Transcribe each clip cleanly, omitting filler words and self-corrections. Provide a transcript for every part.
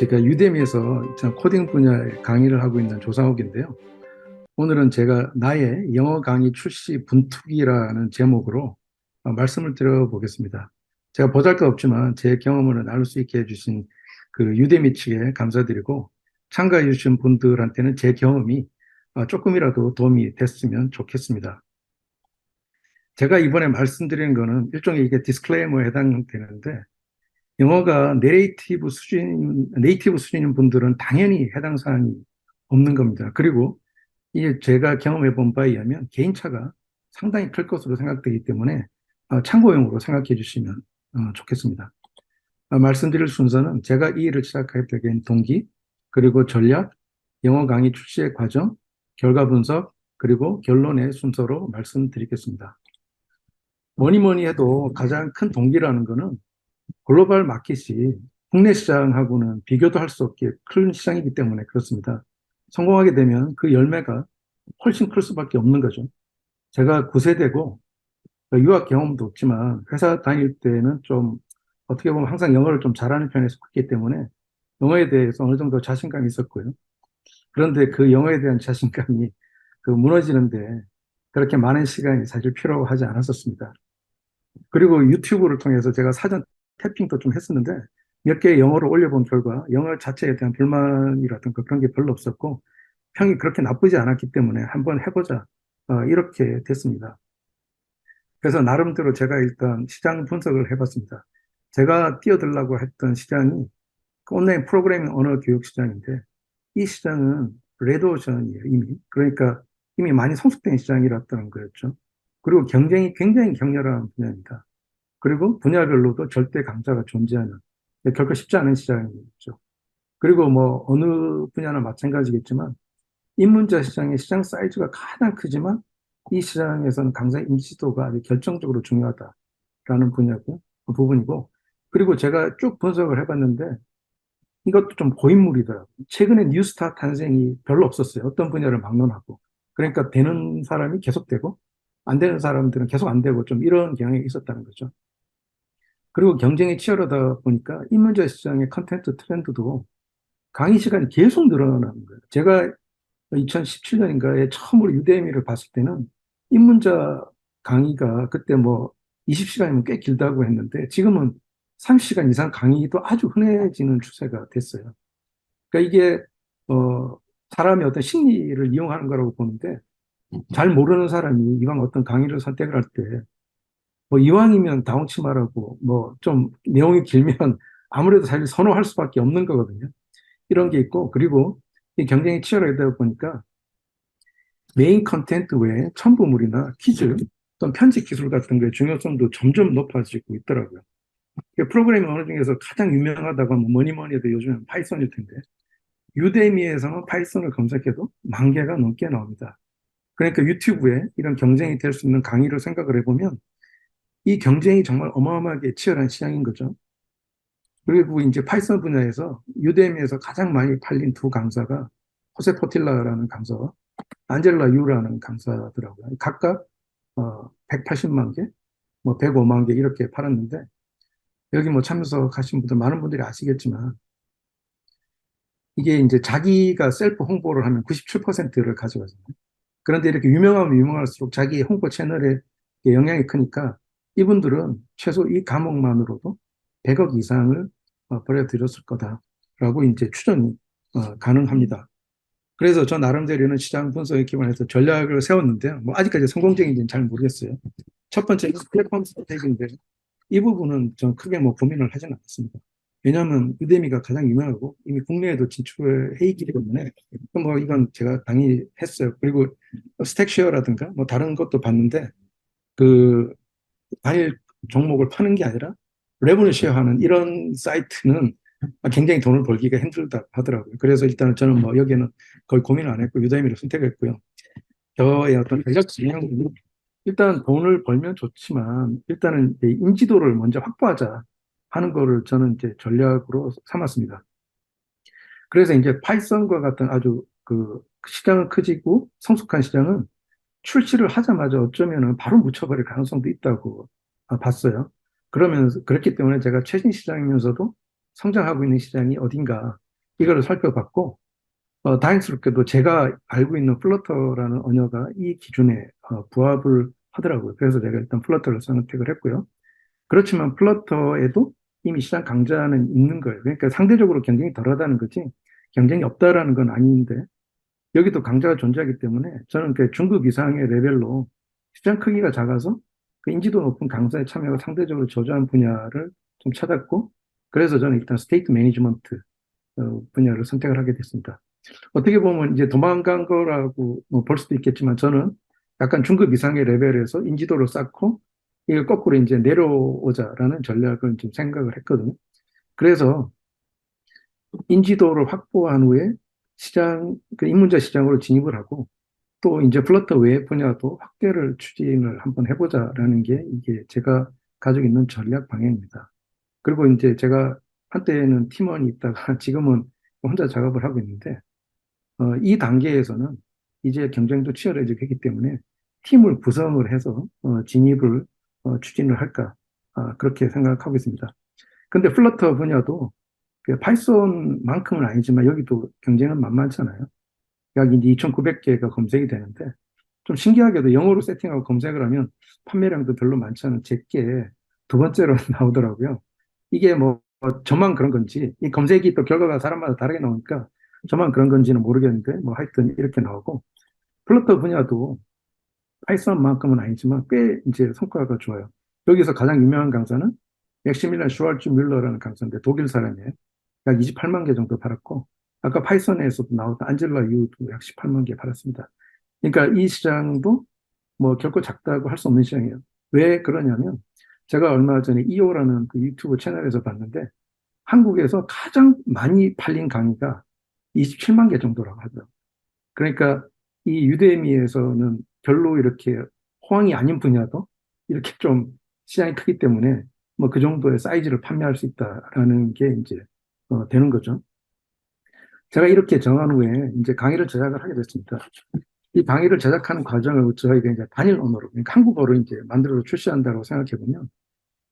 제가 유대미에서 코딩 분야의 강의를 하고 있는 조상욱인데요. 오늘은 제가 나의 영어 강의 출시 분투기라는 제목으로 말씀을 드려보겠습니다. 제가 보잘것없지만 제 경험을 나눌 수 있게 해주신 그 유대미 측에 감사드리고 참가해 주신 분들한테는 제 경험이 조금이라도 도움이 됐으면 좋겠습니다. 제가 이번에 말씀드리는 거는 일종의 이게 디스클레이머에 해당되는데 영어가 네이티브 수준인 분들은 당연히 해당 사항이 없는 겁니다. 그리고 이게 제가 경험해 본 바에 의하면 개인차가 상당히 클 것으로 생각되기 때문에 참고용으로 생각해 주시면 좋겠습니다. 말씀드릴 순서는 제가 이 일을 시작하게 된 동기, 그리고 전략, 영어 강의 출시의 과정, 결과 분석, 그리고 결론의 순서로 말씀드리겠습니다. 뭐니 뭐니 해도 가장 큰 동기라는 거는 글로벌 마켓이 국내 시장하고는 비교도 할 수 없게 큰 시장이기 때문에 그렇습니다. 성공하게 되면 그 열매가 훨씬 클 수밖에 없는 거죠. 제가 9세대고 유학 경험도 없지만 회사 다닐 때는 좀 어떻게 보면 항상 영어를 좀 잘하는 편에 속했기 때문에 영어에 대해서 어느 정도 자신감이 있었고요. 그런데 그 영어에 대한 자신감이 그 무너지는데 그렇게 많은 시간이 사실 필요하지 않았었습니다. 그리고 유튜브를 통해서 제가 사전 태핑도 좀 했었는데 몇 개 영어를 올려본 결과 영어 자체에 대한 불만이라든가 그런 게 별로 없었고 평이 그렇게 나쁘지 않았기 때문에 한번 해보자 이렇게 됐습니다. 그래서 나름대로 제가 일단 시장 분석을 해봤습니다. 제가 뛰어들려고 했던 시장이 그 온라인 프로그래밍 언어 교육 시장인데 이 시장은 레드오션이에요, 이미. 그러니까 이미 많이 성숙된 시장이랐다는 거였죠. 그리고 경쟁이 굉장히 격렬한 분야입니다. 그리고 분야별로도 절대 강자가 존재하는 결코 쉽지 않은 시장이죠. 그리고 뭐 어느 분야나 마찬가지겠지만 입문자 시장의 시장 사이즈가 가장 크지만 이 시장에서는 강사 인지도가 아주 결정적으로 중요하다라는 분야고 그 부분이고 그리고 제가 쭉 분석을 해봤는데 이것도 좀 고인물이더라고요. 최근에 뉴스타 탄생이 별로 없었어요. 어떤 분야를 막론하고. 그러니까 되는 사람이 계속 되고 안 되는 사람들은 계속 안 되고 좀 이런 경향이 있었다는 거죠. 그리고 경쟁이 치열하다 보니까 입문자 시장의 컨텐츠 트렌드도 강의 시간이 계속 늘어나는 거예요. 제가 2017년인가에 처음으로 유대미를 봤을 때는 입문자 강의가 그때 뭐 20시간이면 꽤 길다고 했는데 지금은 30시간 이상 강의도 아주 흔해지는 추세가 됐어요. 그러니까 이게 사람의 어떤 심리를 이용하는 거라고 보는데 잘 모르는 사람이 이왕 어떤 강의를 선택을 할 때 뭐 이왕이면 다운치마라고 뭐 좀 내용이 길면 아무래도 사실 선호할 수밖에 없는 거거든요. 이런 게 있고 그리고 이 경쟁이 치열하다 보니까 메인 컨텐트 외에 첨부물이나 퀴즈 또는 편집 기술 같은 거의 중요성도 점점 높아지고 있더라고요. 프로그래밍 언어 중에서 가장 유명하다고 하면 뭐니 뭐니 해도 요즘은 파이썬일 텐데 유데미에서는 파이썬을 검색해도 10,000개가 넘게 나옵니다. 그러니까 유튜브에 이런 경쟁이 될 수 있는 강의를 생각을 해보면 이 경쟁이 정말 어마어마하게 치열한 시장인 거죠. 그리고 이제 파이썬 분야에서 유데미에서 가장 많이 팔린 두 강사가 호세 포틸라라는 강사와 안젤라 유라는 강사더라고요. 각각 180만 개, 뭐 105만 개 이렇게 팔았는데 여기 뭐 참석하신 분들 많은 분들이 아시겠지만 이게 이제 자기가 셀프 홍보를 하면 97%를 가져가잖아요. 그런데 이렇게 유명하면 유명할수록 자기 홍보 채널에 영향이 크니까 이분들은 최소 이 과목만으로도 100억 이상을 벌여들였을 거다라고 이제 추정이 가능합니다. 그래서 저 나름대로는 시장 분석에 기반해서 전략을 세웠는데요. 뭐 아직까지 성공적인지는 잘 모르겠어요. 첫 번째 플랫폼 선택인데 이 부분은 전 크게 뭐 고민을 하지는 않습니다. 왜냐하면 유데미가 가장 유명하고 이미 국내에도 진출을 해 있기 때문에 뭐 이건 제가 당연히 했어요. 그리고 스택쉐어라든가 뭐 다른 것도 봤는데 그 단일 종목을 파는 게 아니라 레버리 쉐어하는 이런 사이트는 굉장히 돈을 벌기가 힘들다 하더라고요. 그래서 일단은 저는 뭐 여기에는 거의 고민을 안 했고 유다미를 선택했고요. 저의 어떤 전략 진영은 일단 돈을 벌면 좋지만 일단은 인지도를 먼저 확보하자 하는 거를 저는 이제 전략으로 삼았습니다. 그래서 이제 파이썬과 같은 아주 그 시장은 크지고 성숙한 시장은 출시를 하자마자 어쩌면은 바로 묻혀버릴 가능성도 있다고 봤어요. 그러면서 그렇기 때문에 제가 최신 시장이면서도 성장하고 있는 시장이 어딘가 이거를 살펴봤고, 다행스럽게도 제가 알고 있는 플러터라는 언어가 이 기준에 부합을 하더라고요. 그래서 제가 일단 플러터를 선택을 했고요. 그렇지만 플러터에도 이미 시장 강자는 있는 거예요. 그러니까 상대적으로 경쟁이 덜하다는 거지 경쟁이 없다라는 건 아닌데 여기도 강자가 존재하기 때문에 저는 그 중급 이상의 레벨로 시장 크기가 작아서 그 인지도 높은 강사의 참여가 상대적으로 저조한 분야를 좀 찾았고 그래서 저는 일단 스테이트 매니지먼트 분야를 선택을 하게 됐습니다. 어떻게 보면 이제 도망간 거라고 뭐볼 수도 있겠지만 저는 약간 중급 이상의 레벨에서 인지도를 쌓고 이걸 거꾸로 이제 내려오자라는 전략을 좀 생각을 했거든요. 그래서 인지도를 확보한 후에 시장, 그 입문자 시장으로 진입을 하고 또 이제 플러터 외의 분야도 확대를 추진을 한번 해보자라는 게 이게 제가 가지고 있는 전략 방향입니다. 그리고 이제 제가 한때는 팀원이 있다가 지금은 혼자 작업을 하고 있는데 이 단계에서는 이제 경쟁도 치열해지고 있기 때문에 팀을 구성을 해서 진입을 추진을 할까 그렇게 생각하고 있습니다. 근데 플러터 분야도 그 파이썬만큼은 아니지만 여기도 경쟁은 만만찮아요. 약 이제 2,900개가 검색이 되는데 좀 신기하게도 영어로 세팅하고 검색을 하면 판매량도 별로 많지 않은 제게 두 번째로 나오더라고요. 이게 뭐 저만 그런 건지 이 검색이 또 결과가 사람마다 다르게 나오니까 저만 그런 건지는 모르겠는데 뭐 하여튼 이렇게 나오고 플러터 분야도 파이썬만큼은 아니지만 꽤 이제 성과가 좋아요. 여기서 가장 유명한 강사는 맥시밀란 슈왈츠 뮬러라는 강사인데 독일 사람이에요. 약 28만 개 정도 팔았고 아까 파이썬에서도 나왔던 안젤라 유도 약 18만 개 팔았습니다. 그러니까 이 시장도 뭐 결코 작다고 할 수 없는 시장이에요. 왜 그러냐면 제가 얼마 전에 이오라는 그 유튜브 채널에서 봤는데 한국에서 가장 많이 팔린 강의가 27만 개 정도라고 하더라고요. 그러니까 이 유대미에서는 별로 이렇게 호황이 아닌 분야도 이렇게 좀 시장이 크기 때문에 뭐 그 정도의 사이즈를 판매할 수 있다라는 게 이제 되는 거죠. 제가 이렇게 정한 후에 이제 강의를 제작을 하게 됐습니다. 이 강의를 제작하는 과정을 저희가 이제 단일 언어로, 그러니까 한국어로 이제 만들어서 출시한다고 생각해 보면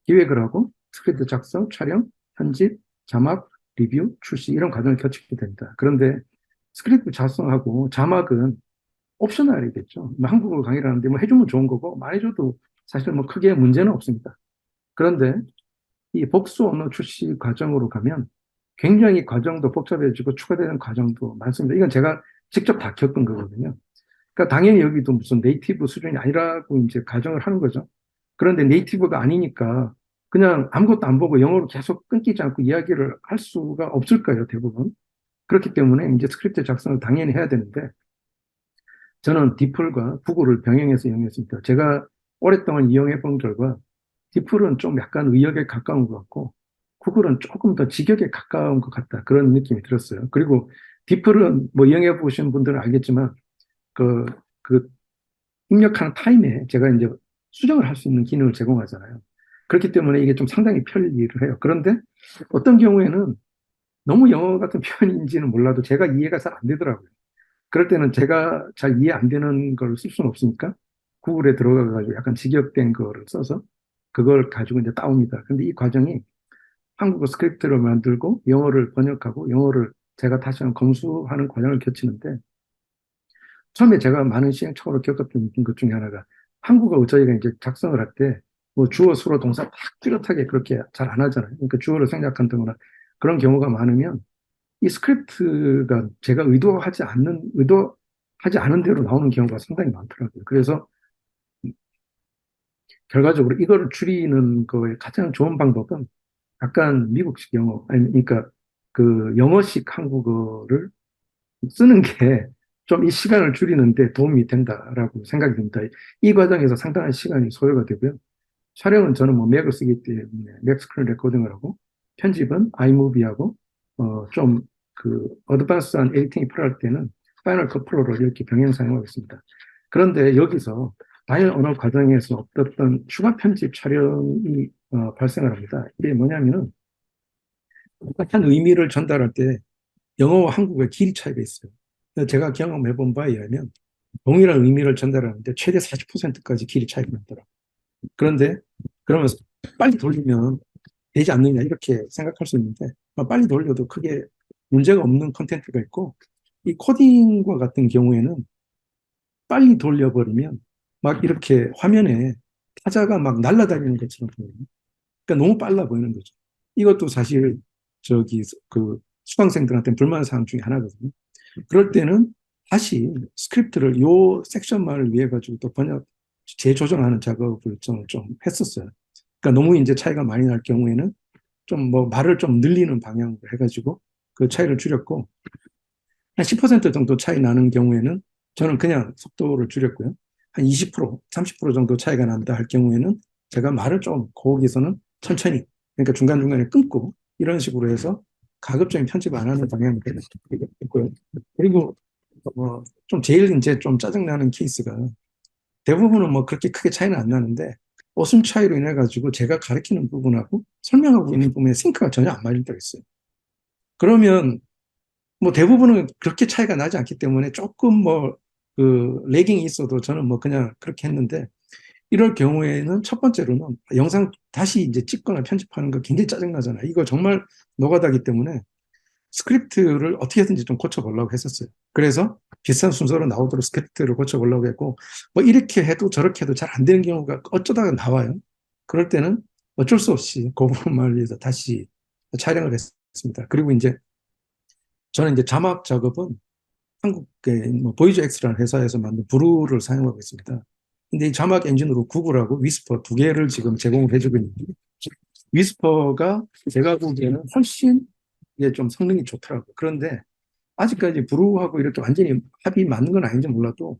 기획을 하고 스크립트 작성, 촬영, 편집, 자막, 리뷰, 출시 이런 과정을 거치게 됩니다. 그런데 스크립트 작성하고 자막은 옵셔널이겠죠. 뭐 한국어 강의를 하는데 뭐 해주면 좋은 거고 안 해줘도 사실 뭐 크게 문제는 없습니다. 그런데 이 복수 언어 출시 과정으로 가면 굉장히 과정도 복잡해지고 추가되는 과정도 많습니다. 이건 제가 직접 다 겪은 거거든요. 그러니까 당연히 여기도 무슨 네이티브 수준이 아니라고 이제 가정을 하는 거죠. 그런데 네이티브가 아니니까 그냥 아무것도 안 보고 영어로 계속 끊기지 않고 이야기를 할 수가 없을 거예요, 대부분. 그렇기 때문에 이제 스크립트 작성을 당연히 해야 되는데 저는 디플과 구글을 병행해서 이용했습니다. 제가 오랫동안 이용해 본 결과 디플은 좀 약간 의역에 가까운 것 같고 구글은 조금 더 직역에 가까운 것 같다. 그런 느낌이 들었어요. 그리고 디플은 뭐 이용해 보신 분들은 알겠지만 그, 그 입력하는 타임에 제가 이제 수정을 할 수 있는 기능을 제공하잖아요. 그렇기 때문에 이게 좀 상당히 편리를 해요. 그런데 어떤 경우에는 너무 영어 같은 표현인지는 몰라도 제가 이해가 잘 안 되더라고요. 그럴 때는 제가 잘 이해 안 되는 걸 쓸 수는 없으니까 구글에 들어가가지고 약간 직역된 거를 써서 그걸 가지고 이제 따옵니다. 근데 이 과정이 한국어 스크립트를 만들고 영어를 번역하고 영어를 제가 다시 한번 검수하는 과정을 거치는데 처음에 제가 많은 시행착오를 겪었던 것 중에 하나가 한국어 저희가 이제 작성을 할 때 뭐 주어, 수로, 동사 딱 뚜렷하게 그렇게 잘 안 하잖아요. 그러니까 주어를 생략한다거나 그런 경우가 많으면 이 스크립트가 제가 의도하지 않은 대로 나오는 경우가 상당히 많더라고요. 그래서 결과적으로 이거를 줄이는 거에 가장 좋은 방법은 약간 미국식 영어, 아니, 그러니까 그 영어식 한국어를 쓰는 게 좀 이 시간을 줄이는데 도움이 된다라고 생각이 듭니다. 이 과정에서 상당한 시간이 소요가 되고요. 촬영은 저는 뭐 맥을 쓰기 때문에 맥 스크린 레코딩을 하고 편집은 아이무비하고 좀 그 어드밴스한 에디팅이 필요할 때는 파이널 컷 프로를 이렇게 병행 사용하고 있습니다. 그런데 여기서 단일 언어 과정에서 어떤 추가 편집 촬영이 발생을 합니다. 이게 뭐냐면은 똑같은 의미를 전달할 때 영어와 한국어의 길이 차이가 있어요. 제가 경험해 본 바에 의하면 동일한 의미를 전달하는데 최대 40%까지 길이 차이가 나더라고요. 그런데 그러면서 빨리 돌리면 되지 않느냐 이렇게 생각할 수 있는데 빨리 돌려도 크게 문제가 없는 컨텐츠가 있고, 이 코딩과 같은 경우에는 빨리 돌려버리면 막 이렇게 화면에 타자가 막 날아다니는 것처럼 보여요. 그러니까 너무 빨라 보이는 거죠. 이것도 사실 저기 그 수강생들한테 불만사항 중에 하나거든요. 그럴 때는 다시 스크립트를 요 섹션만을 위해 가지고 또 번역 재조정하는 작업을 좀 했었어요. 그러니까 너무 이제 차이가 많이 날 경우에는 좀 뭐 말을 좀 늘리는 방향으로 해가지고 그 차이를 줄였고, 한 10% 정도 차이 나는 경우에는 저는 그냥 속도를 줄였고요. 한 20%, 30% 정도 차이가 난다 할 경우에는 제가 말을 좀 거기서는 천천히, 그러니까 중간중간에 끊고 이런 식으로 해서 가급적인 편집 안 하는 방향으로 했고요. 그리고 좀 제일 이제 좀 짜증나는 케이스가, 대부분은 뭐 그렇게 크게 차이는 안 나는데 어순 차이로 인해 가지고 제가 가르치는 부분하고 설명하고 있는 부분에 싱크가 전혀 안 맞을 때가 있어요. 그러면 뭐 대부분은 그렇게 차이가 나지 않기 때문에 조금 뭐 그 레깅이 있어도 저는 뭐 그냥 그렇게 했는데, 이럴 경우에는 첫 번째로는 영상 다시 이제 찍거나 편집하는 거 굉장히 짜증나잖아요. 이거 정말 노가다기 때문에 스크립트를 어떻게든지 좀 고쳐보려고 했었어요. 그래서 비슷한 순서로 나오도록 스크립트를 고쳐보려고 했고, 뭐 이렇게 해도 저렇게 해도 잘 안 되는 경우가 어쩌다가 나와요. 그럴 때는 어쩔 수 없이 그 부분을 위해서 다시 촬영을 했습니다. 그리고 이제 저는 이제 자막 작업은 한국의 뭐 보이즈 엑스라는 회사에서 만든 브루를 사용하고 있습니다. 근데 이 자막 엔진으로 구글하고 위스퍼 두 개를 지금 제공을 해주고 있는데, 위스퍼가 제가 보기에는 훨씬 이게 좀 성능이 좋더라고요. 그런데 아직까지 브루하고 이렇게 완전히 합이 맞는 건 아닌지 몰라도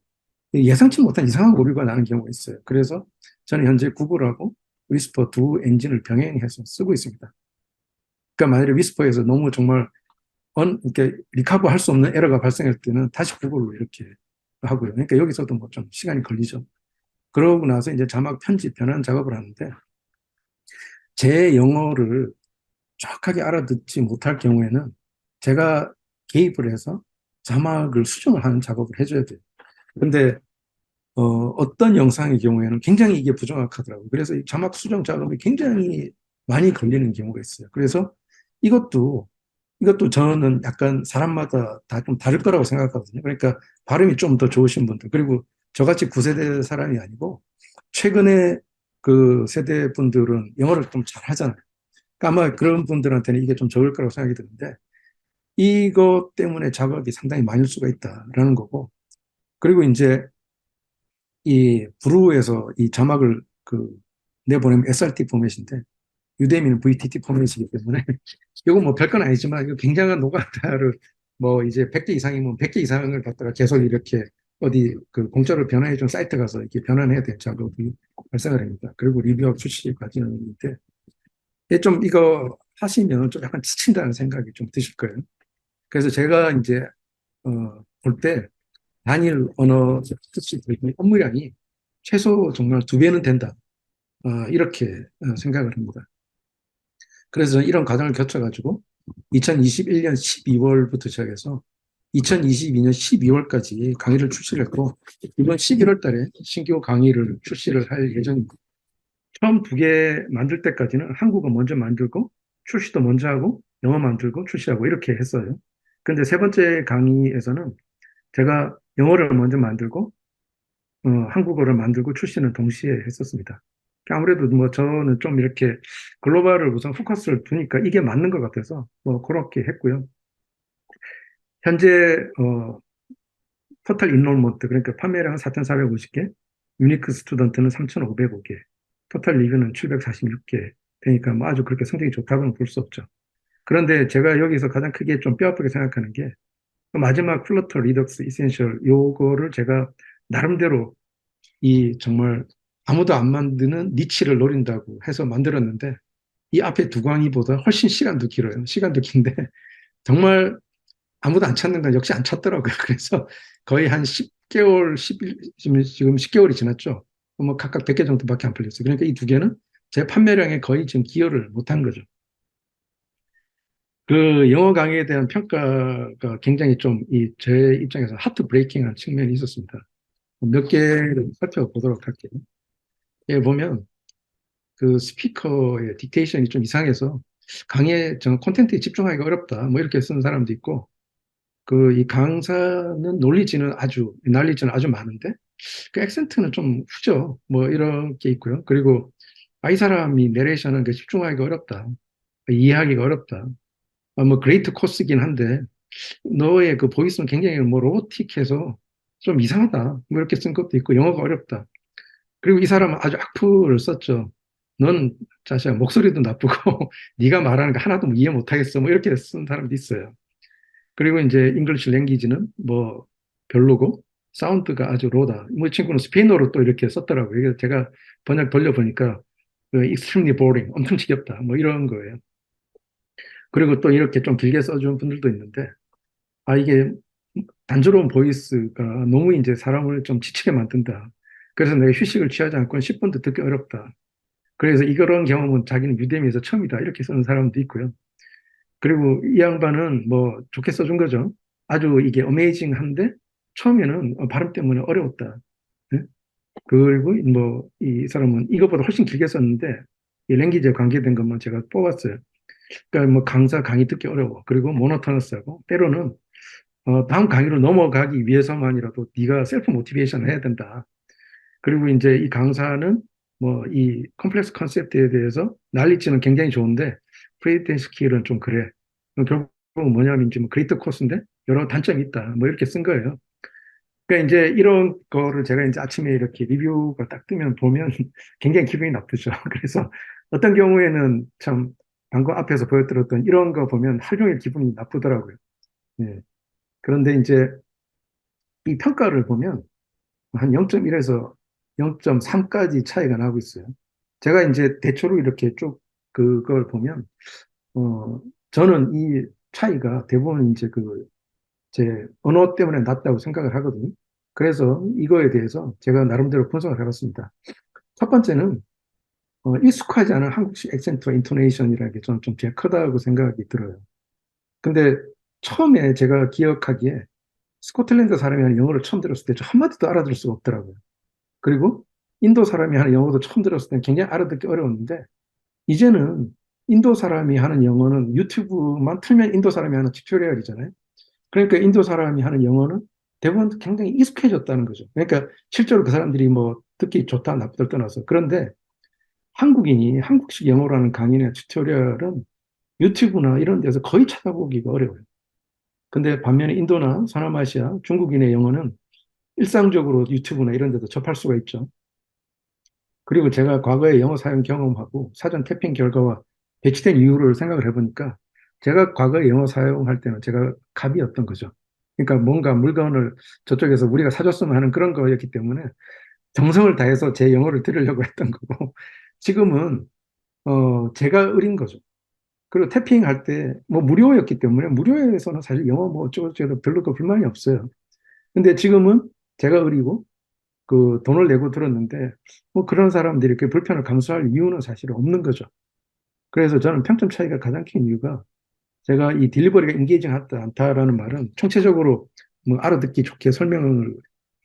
예상치 못한 이상한 오류가 나는 경우가 있어요. 그래서 저는 현재 구글하고 위스퍼 두 엔진을 병행해서 쓰고 있습니다. 그러니까 만약에 위스퍼에서 너무 정말 이렇게 리커버 할 수 없는 에러가 발생할 때는 다시 구글로 이렇게 하고요. 그러니까 여기서도 뭐 좀 시간이 걸리죠. 그러고 나서 이제 자막 편집 변환 작업을 하는데, 제 영어를 정확하게 알아듣지 못할 경우에는 제가 개입을 해서 자막을 수정을 하는 작업을 해줘야 돼요. 근데 어떤 영상의 경우에는 굉장히 이게 부정확하더라고요. 그래서 이 자막 수정 작업이 굉장히 많이 걸리는 경우가 있어요. 그래서 이것도 이것도 저는 약간 사람마다 다 좀 다를 거라고 생각하거든요. 그러니까 발음이 좀 더 좋으신 분들, 그리고 저같이 9세대 사람이 아니고 최근에 그 세대 분들은 영어를 좀 잘 하잖아요. 그러니까 아마 그런 분들한테는 이게 좀 적을 거라고 생각이 드는데, 이것 때문에 자극이 상당히 많을 수가 있다라는 거고, 그리고 이제 이 브루에서 이 자막을 내보내면 SRT 포맷인데 유대미는 VTT 포맷이기 때문에 이거 뭐 별건 아니지만 이거 굉장한 노가다를, 뭐 이제 100개 이상이면 100개 이상을 갖다가 계속 이렇게 어디 그 공짜로 변환해 준 사이트 가서 이렇게 변환해야 될 작업이 발생을 합니다. 그리고 리뷰업 출시까지는 있는데, 좀 이거 하시면 좀 약간 지친다는 생각이 좀 드실 거예요. 그래서 제가 이제 볼 때 단일 언어 특수 업무량이 최소 정말 두 배는 된다. 이렇게 생각을 합니다. 그래서 이런 과정을 거쳐가지고 2021년 12월부터 시작해서 2022년 12월까지 강의를 출시를 했고, 이번 11월 달에 신규 강의를 출시를 할 예정입니다. 처음 두 개 만들 때까지는 한국어 먼저 만들고 출시도 먼저 하고 영어 만들고 출시하고 이렇게 했어요. 근데 세 번째 강의에서는 제가 영어를 먼저 만들고 한국어를 만들고 출시는 동시에 했었습니다. 아무래도 뭐 저는 좀 이렇게 글로벌을 우선 포커스를 두니까 이게 맞는 것 같아서 뭐 그렇게 했고요. 현재 토탈 인롤먼트, 그러니까 판매량은 4,450개, 유니크 스튜던트는 3,505개, 토탈 리뷰는 746개 되니까 뭐 아주 그렇게 성적이 좋다고는 볼 수 없죠. 그런데 제가 여기서 가장 크게 좀 뼈아프게 생각하는 게, 마지막 플러터 리덕스 이센셜 요거를 제가 나름대로 이 정말 아무도 안 만드는 니치를 노린다고 해서 만들었는데, 이 앞에 두 강의보다 훨씬 시간도 길어요. 시간도 긴데 정말 아무도 안 찾는 건 역시 안 찾더라고요. 그래서 거의 한 10개월, 10일, 지금 10개월이 지났죠. 뭐 각각 100개 정도밖에 안 팔렸어요. 그러니까 이 두 개는 제 판매량에 거의 지금 기여를 못한 거죠. 그 영어 강의에 대한 평가가 굉장히 좀 제 입장에서 하트 브레이킹한 측면이 있었습니다. 몇 개를 살펴보도록 할게요. 여기 보면 그 스피커의 딕테이션이 좀 이상해서 강의에 저 콘텐츠에 집중하기가 어렵다. 뭐 이렇게 쓰는 사람도 있고, 그 이 강사는 난리지는 아주 많은데, 그 액센트는 좀 후져. 뭐 이렇게 있고요. 그리고 이 사람이 내레이션은 그 집중하기가 어렵다. 이해하기가 어렵다. 뭐 그레이트 코스긴 한데 너의 그 보이스는 굉장히 뭐 로보틱해서 좀 이상하다. 뭐 이렇게 쓴 것도 있고 영어가 어렵다. 그리고 이 사람은 아주 악플을 썼죠. 넌 자시야 목소리도 나쁘고 네가 말하는 거 하나도 뭐 이해 못하겠어. 뭐 이렇게 쓴 사람도 있어요. 그리고 이제 잉글리시 랭귀지는 뭐 별로고 사운드가 아주 로다. 뭐 이 친구는 스페인어로 또 이렇게 썼더라고요. 그래서 제가 번역 돌려보니까 extremely boring, 엄청 지겹다. 뭐 이런 거예요. 그리고 또 이렇게 좀 길게 써준 분들도 있는데 이게 단조로운 보이스가 너무 이제 사람을 좀 지치게 만든다. 그래서 내가 휴식을 취하지 않고는 10분도 듣기 어렵다. 그래서 이런 경험은 자기는 유대미에서 처음이다. 이렇게 쓰는 사람도 있고요. 그리고 이 양반은 뭐 좋게 써준 거죠. 아주 이게 어메이징한데 처음에는 발음 때문에 어려웠다. 예? 그리고 뭐 이 사람은 이것보다 훨씬 길게 썼는데 이 랭귀지에 관계된 것만 제가 뽑았어요. 그러니까 뭐 강의 듣기 어려워. 그리고 모노토너스하고 때로는 다음 강의로 넘어가기 위해서만이라도 네가 셀프 모티베이션 해야 된다. 그리고 이제 이 강사는 뭐 이 컴플렉스 컨셉트에 대해서 난리치는 굉장히 좋은데 프레이텐 스킬은 좀 그래. 결국은 뭐냐면 이제 뭐 그레이트 코스인데 여러 단점이 있다. 뭐 이렇게 쓴 거예요. 그러니까 이제 이런 거를 제가 이제 아침에 이렇게 리뷰가 딱 뜨면 보면 굉장히 기분이 나쁘죠. 그래서 어떤 경우에는 참 방금 앞에서 보여드렸던 이런 거 보면 하루 종일 기분이 나쁘더라고요. 예. 그런데 이제 이 평가를 보면 한 0.1에서 0.3까지 차이가 나고 있어요. 제가 이제 대초로 이렇게 쭉 그걸 보면, 어, 저는 이 차이가 대부분 이제 제 언어 때문에 낮다고 생각을 하거든요. 그래서 이거에 대해서 제가 나름대로 분석을 해봤습니다. 첫 번째는, 익숙하지 않은 한국식 액센트와 인토네이션이라는 게 저는 좀 제일 크다고 생각이 들어요. 근데 처음에 제가 기억하기에 스코틀랜드 사람이 하는 영어를 처음 들었을 때 저 한마디도 알아들을 수가 없더라고요. 그리고 인도 사람이 하는 영어도 처음 들었을 때는 굉장히 알아듣기 어려웠는데 이제는 인도 사람이 하는 영어는 유튜브만 틀면 인도 사람이 하는 튜토리얼이잖아요. 그러니까 인도 사람이 하는 영어는 대부분 굉장히 익숙해졌다는 거죠. 그러니까 실제로 그 사람들이 뭐 듣기 좋다 나쁘다 떠나서 그런데 한국인이 한국식 영어라는 강의나 튜토리얼은 유튜브나 이런 데서 거의 찾아보기가 어려워요. 근데 반면에 인도나 서남아시아, 중국인의 영어는 일상적으로 유튜브나 이런 데도 접할 수가 있죠. 그리고 제가 과거에 영어 사용 경험하고 사전 태핑 결과와 배치된 이유를 생각을 해보니까 제가 과거에 영어 사용할 때는 제가 갑이었던 거죠. 그러니까 뭔가 물건을 저쪽에서 우리가 사줬으면 하는 그런 거였기 때문에 정성을 다해서 제 영어를 들으려고 했던 거고 지금은 제가 어린 거죠. 그리고 태핑할 때 뭐 무료였기 때문에 무료에서는 사실 영어 뭐 어쩌고저쩌고 별로 그 불만이 없어요. 근데 지금은 제가 어리고 그 돈을 내고 들었는데 뭐 그런 사람들이 그 불편을 감수할 이유는 사실 없는 거죠. 그래서 저는 평점 차이가 가장 큰 이유가 제가 이 딜리버리가 인게이징 하다 않다라는 말은 총체적으로 뭐 알아듣기 좋게 설명을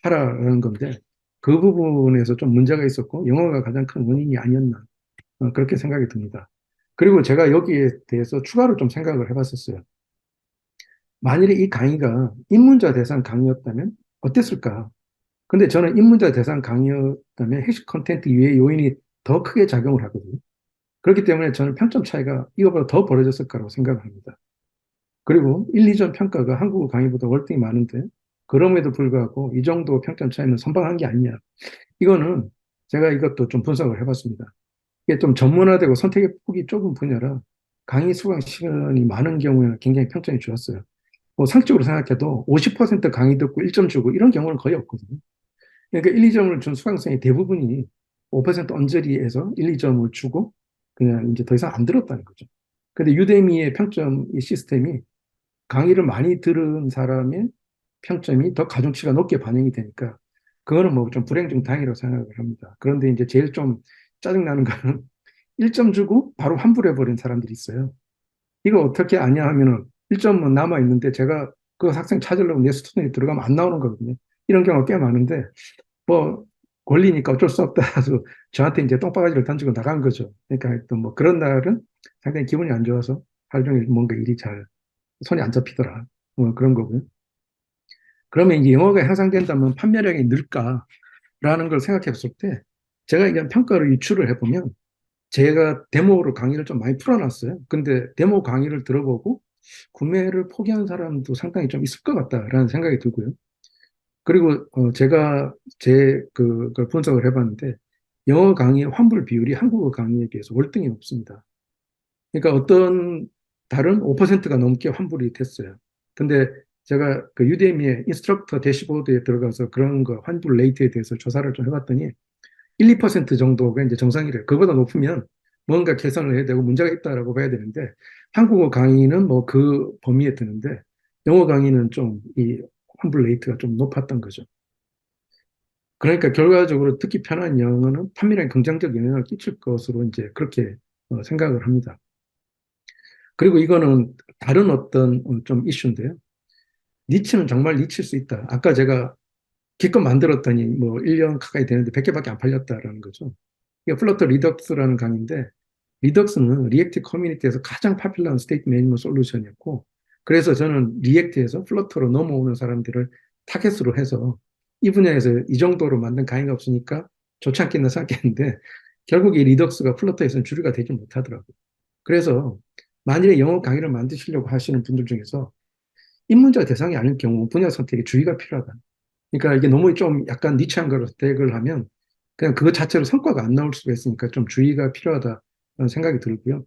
하라는 건데 그 부분에서 좀 문제가 있었고 영어가 가장 큰 원인이 아니었나 그렇게 생각이 듭니다. 그리고 제가 여기에 대해서 추가로 좀 생각을 해봤었어요. 만일에 이 강의가 입문자 대상 강의였다면 어땠을까? 근데 저는 입문자 대상 강의였다면 핵심 컨텐츠 이외의 요인이 더 크게 작용을 하거든요. 그렇기 때문에 저는 평점 차이가 이거보다 더 벌어졌을 거라고 생각을 합니다. 그리고 1, 2점 평가가 한국어 강의보다 월등히 많은데 그럼에도 불구하고 이 정도 평점 차이는 선방한 게 아니냐. 이거는 제가 이것도 좀 분석을 해봤습니다. 이게 좀 전문화되고 선택의 폭이 좁은 분야라 강의 수강 시간이 많은 경우에는 굉장히 평점이 좋았어요. 뭐 상식적으로 생각해도 50% 강의 듣고 1점 주고 이런 경우는 거의 없거든요. 그러니까 1, 2점을 준 수강생이 대부분이 5% 언저리에서 1, 2점을 주고 그냥 이제 더 이상 안 들었다는 거죠. 근데 유대미의 평점 이 시스템이 강의를 많이 들은 사람의 평점이 더 가중치가 높게 반영이 되니까 그거는 뭐 좀 불행 중 다행이라고 생각을 합니다. 그런데 이제 제일 좀 짜증나는 거는 1점 주고 바로 환불해버린 사람들이 있어요. 이거 어떻게 아냐 하면은 1점은 남아 있는데 제가 그 학생 찾으려고 내 스토리에 들어가면 안 나오는 거거든요. 이런 경우가 꽤 많은데 뭐 권리니까 어쩔 수 없다 해서 저한테 이제 똥바가지를 던지고 나간 거죠. 그러니까 또 뭐 그런 날은 상당히 기분이 안 좋아서 하루 종일 뭔가 일이 잘 손이 안 잡히더라. 뭐 그런 거고요. 그러면 이제 영어가 향상된다면 판매량이 늘까라는 걸 생각해 봤을 때 제가 이게 평가를 유출을 해보면 제가 데모로 강의를 좀 많이 풀어놨어요. 근데 데모 강의를 들어보고 구매를 포기한 사람도 상당히 좀 있을 것 같다라는 생각이 들고요. 그리고 제가 그걸 분석을 해봤는데 영어 강의 환불 비율이 한국어 강의에 비해서 월등히 높습니다. 그러니까 어떤 달은 5%가 넘게 환불이 됐어요. 근데 제가 그 유대미의 인스트럭터 대시보드에 들어가서 그런 거 환불 레이트에 대해서 조사를 좀 해봤더니 1, 2% 정도가 이제 정상이래요. 그보다 높으면 뭔가 개선을 해야 되고 문제가 있다라고 봐야 되는데 한국어 강의는 뭐 그 범위에 드는데 영어 강의는 좀 이 환불 레이트가 좀 높았던 거죠. 그러니까 결과적으로 듣기 편한 영어는 판매량에 긍정적 영향을 끼칠 것으로 이제 그렇게 생각을 합니다. 그리고 이거는 다른 어떤 좀 이슈인데요. 니치는 정말 니치일 수 있다. 아까 제가 기껏 만들었더니 뭐 1년 가까이 되는데 100개밖에 안 팔렸다라는 거죠. 이게 플러터 리덕스라는 강의인데 리덕스는 리액트 커뮤니티에서 가장 파퓰러한 스테이트 매니지먼트 솔루션이었고 그래서 저는 리액트에서 플러터로 넘어오는 사람들을 타겟으로 해서 이 분야에서 이 정도로 만든 강의가 없으니까 좋지 않겠나 생각했는데 결국 이 리덕스가 플러터에서는 주류가 되지 못하더라고요. 그래서 만일에 영어 강의를 만드시려고 하시는 분들 중에서 입문자 대상이 아닐 경우 분야 선택에 주의가 필요하다. 그러니까 이게 너무 좀 약간 니치한 걸 선택을 하면 그냥 그것 자체로 성과가 안 나올 수가 있으니까 좀 주의가 필요하다는 생각이 들고요.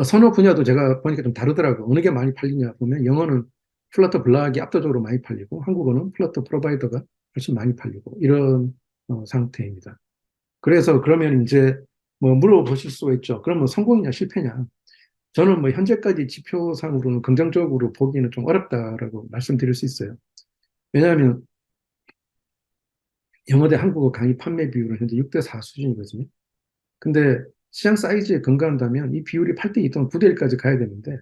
선호 분야도 제가 보니까 좀 다르더라고요. 어느 게 많이 팔리냐 보면 영어는 플러터 블락이 압도적으로 많이 팔리고 한국어는 플러터 프로바이더가 훨씬 많이 팔리고 이런 상태입니다. 그래서 그러면 이제 뭐 물어보실 수가 있죠. 그러면 성공이냐 실패냐. 저는 뭐 현재까지 지표상으로는 긍정적으로 보기는 좀 어렵다라고 말씀드릴 수 있어요. 왜냐하면 영어대 한국어 강의 판매 비율은 현재 6대 4 수준이거든요. 근데 시장 사이즈에 근거한다면 이 비율이 8대 2 또는 9대 1까지 가야 되는데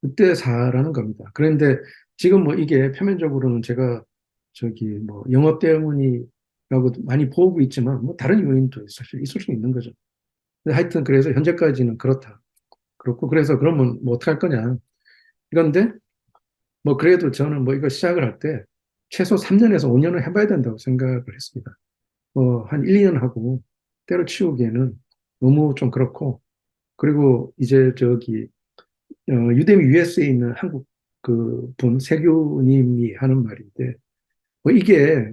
6대 4라는 겁니다. 그런데 지금 뭐 이게 표면적으로는 제가 저기 뭐 영업 때문이라고 많이 보고 있지만 뭐 다른 요인도 사실 있을 수 있는 거죠. 근데 하여튼 그래서 현재까지는 그렇다. 그렇고 그래서 그러면 뭐 어떻게 할 거냐. 그런데 뭐 그래도 저는 뭐 이거 시작을 할 때 최소 3년에서 5년은 해봐야 된다고 생각을 했습니다. 한 1, 2년 하고 때려치우기에는 너무 좀 그렇고 그리고 이제 저기 유대미 US에 있는 한국 그 분 세교님이 하는 말인데 뭐 이게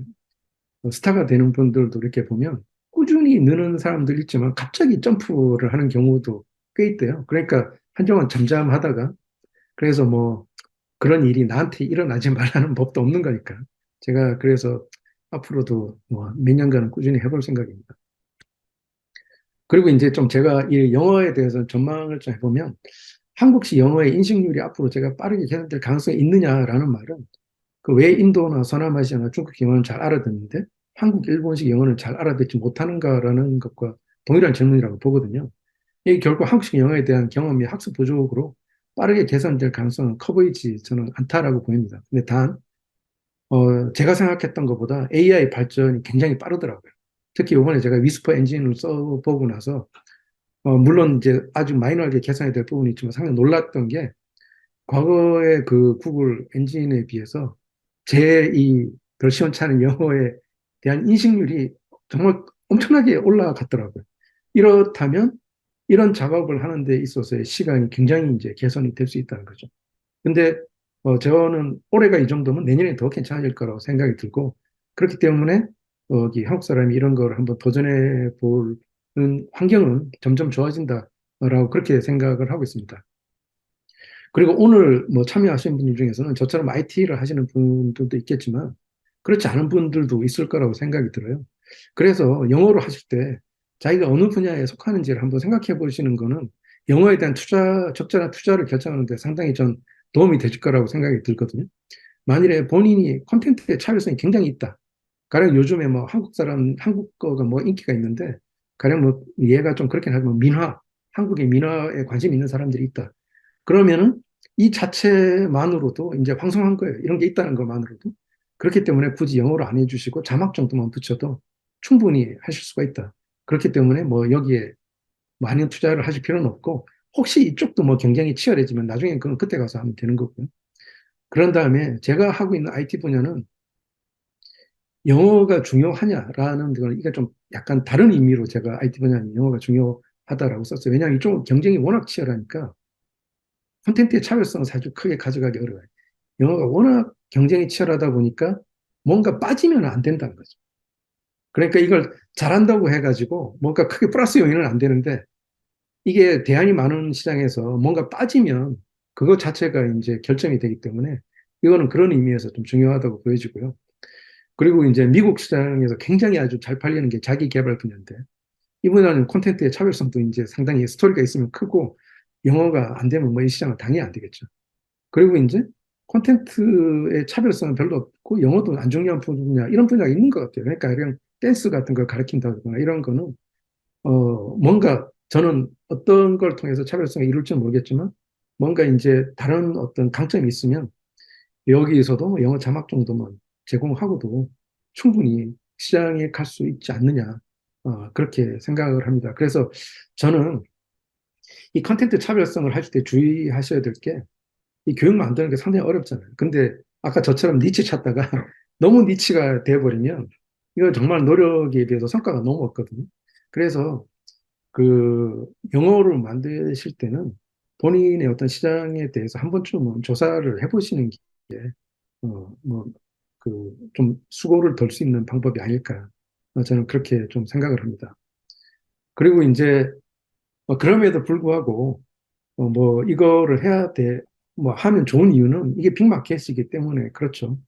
스타가 되는 분들도 이렇게 보면 꾸준히 느는 사람들 있지만 갑자기 점프를 하는 경우도 꽤 있대요. 그러니까 한동안 잠잠하다가 그래서 뭐 그런 일이 나한테 일어나지 말라는 법도 없는 거니까 제가 그래서 앞으로도 뭐 몇 년간은 꾸준히 해볼 생각입니다. 그리고 이제 좀 제가 이 영어에 대해서 전망을 좀 해보면 한국식 영어의 인식률이 앞으로 제가 빠르게 개선될 가능성이 있느냐라는 말은 그 왜 인도나 서남아시아나 중국 영어는 잘 알아듣는데 한국, 일본식 영어는 잘 알아듣지 못하는가라는 것과 동일한 질문이라고 보거든요. 이게 결국 한국식 영어에 대한 경험이 학습 부족으로 빠르게 개선될 가능성은 커 보이지 저는 않다라고 보입니다. 근데 제가 생각했던 것보다 AI 발전이 굉장히 빠르더라고요. 특히 이번에 제가 위스퍼 엔진을 써보고 나서 물론 이제 아주 마이너하게 개선이 될 부분이 있지만 상당히 놀랐던 게 과거의 그 구글 엔진에 비해서 제 이 덜 시원찮은 영어에 대한 인식률이 정말 엄청나게 올라갔더라고요. 이렇다면 이런 작업을 하는 데 있어서의 시간이 굉장히 이제 개선이 될 수 있다는 거죠. 근데 저는 올해가 이 정도면 내년에 더 괜찮아질 거라고 생각이 들고 그렇기 때문에 이 한국 사람이 이런 걸 한번 도전해 보는 환경은 점점 좋아진다라고 그렇게 생각을 하고 있습니다. 그리고 오늘 뭐 참여하신 분들 중에서는 저처럼 IT를 하시는 분들도 있겠지만 그렇지 않은 분들도 있을 거라고 생각이 들어요. 그래서 영어로 하실 때 자기가 어느 분야에 속하는지를 한번 생각해 보시는 거는 영어에 대한 적절한 투자를 결정하는 데 상당히 전 도움이 되실 거라고 생각이 들거든요. 만일에 본인이 콘텐츠의 차별성이 굉장히 있다. 가령 요즘에 뭐 한국 사람, 한국어가 뭐 인기가 있는데, 가령 뭐 얘가 좀 그렇게 하면 민화, 한국의 민화에 관심 있는 사람들이 있다. 그러면은 이 자체만으로도 이제 황송한 거예요. 이런 게 있다는 것만으로도. 그렇기 때문에 굳이 영어로 안 해주시고 자막 정도만 붙여도 충분히 하실 수가 있다. 그렇기 때문에 뭐 여기에 많은 투자를 하실 필요는 없고, 혹시 이쪽도 뭐 경쟁이 치열해지면 나중에 그건 그때 가서 하면 되는 거고요. 그런 다음에 제가 하고 있는 IT 분야는 영어가 중요하냐라는 건 이게 좀 약간 다른 의미로 제가 IT 분야는 영어가 중요하다라고 썼어요. 왜냐하면 이쪽은 경쟁이 워낙 치열하니까 콘텐츠의 차별성은 사실 크게 가져가기 어려워요. 영어가 워낙 경쟁이 치열하다 보니까 뭔가 빠지면 안 된다는 거죠. 그러니까 이걸 잘한다고 해가지고 뭔가 크게 플러스 요인은 안 되는데, 이게 대안이 많은 시장에서 뭔가 빠지면 그거 자체가 이제 결정이 되기 때문에 이거는 그런 의미에서 좀 중요하다고 보여지고요. 그리고 이제 미국 시장에서 굉장히 아주 잘 팔리는 게 자기 개발 분야인데, 이 분야는 콘텐츠의 차별성도 이제 상당히 스토리가 있으면 크고, 영어가 안 되면 뭐 이 시장은 당연히 안 되겠죠. 그리고 이제 콘텐츠의 차별성은 별로 없고 영어도 안 중요한 분야, 이런 분야가 있는 것 같아요. 그러니까 그냥 댄스 같은 걸 가르친다거나 이런 거는 뭔가 저는 어떤 걸 통해서 차별성을 이룰지 모르겠지만, 뭔가 이제 다른 어떤 강점이 있으면 여기에서도 영어 자막 정도만 제공하고도 충분히 시장에 갈 수 있지 않느냐, 그렇게 생각을 합니다. 그래서 저는 이 컨텐츠 차별성을 하실 때 주의하셔야 될 게, 이 교육 만드는 게 상당히 어렵잖아요. 근데 아까 저처럼 니치 찾다가 너무 니치가 돼버리면 이거 정말 노력에 비해서 성과가 너무 없거든요. 그래서 그 영어를 만드실 때는 본인의 어떤 시장에 대해서 한 번쯤은 조사를 해보시는 게, 뭐, 좀 수고를 덜 수 있는 방법이 아닐까. 저는 그렇게 좀 생각을 합니다. 그리고 이제, 그럼에도 불구하고, 뭐, 이거를 해야 돼, 뭐, 하면 좋은 이유는 이게 빅마켓이기 때문에 그렇죠.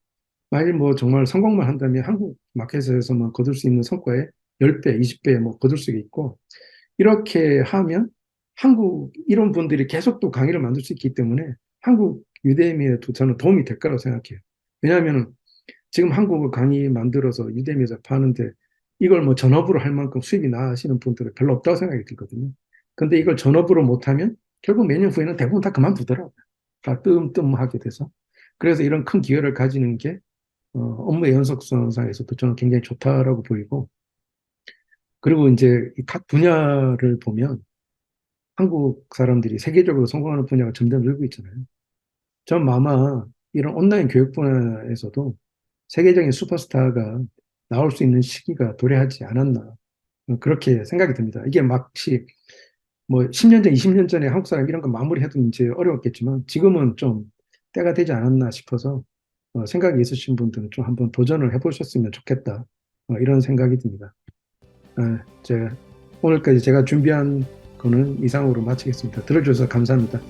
만일 뭐 정말 성공만 한다면 한국 마켓에서만 거둘 수 있는 성과의 10배, 20배 뭐 거둘 수 있고, 이렇게 하면 한국 이런 분들이 계속 또 강의를 만들 수 있기 때문에 한국 유대미에도 저는 도움이 될 거라고 생각해요. 왜냐하면 지금 한국어 강의 만들어서 유대미에서 파는데 이걸 뭐 전업으로 할 만큼 수입이 나시는 분들은 별로 없다고 생각이 들거든요. 근데 이걸 전업으로 못하면 결국 몇 년 후에는 대부분 다 그만두더라고요. 다 뜸뜸하게 돼서. 그래서 이런 큰 기회를 가지는 게 업무의 연속성상에서도 저는 굉장히 좋다라고 보이고, 그리고 이제 각 분야를 보면 한국 사람들이 세계적으로 성공하는 분야가 점점 늘고 있잖아요. 전 아마 이런 온라인 교육 분야에서도 세계적인 슈퍼스타가 나올 수 있는 시기가 도래하지 않았나, 그렇게 생각이 듭니다. 이게 막시 뭐 10년 전, 20년 전에 한국 사람 이런 거 마무리해도 이제 어려웠겠지만 지금은 좀 때가 되지 않았나 싶어서, 생각이 있으신 분들은 좀 한번 도전을 해보셨으면 좋겠다, 이런 생각이 듭니다. 제가 오늘까지 제가 준비한 거는 이상으로 마치겠습니다. 들어주셔서 감사합니다.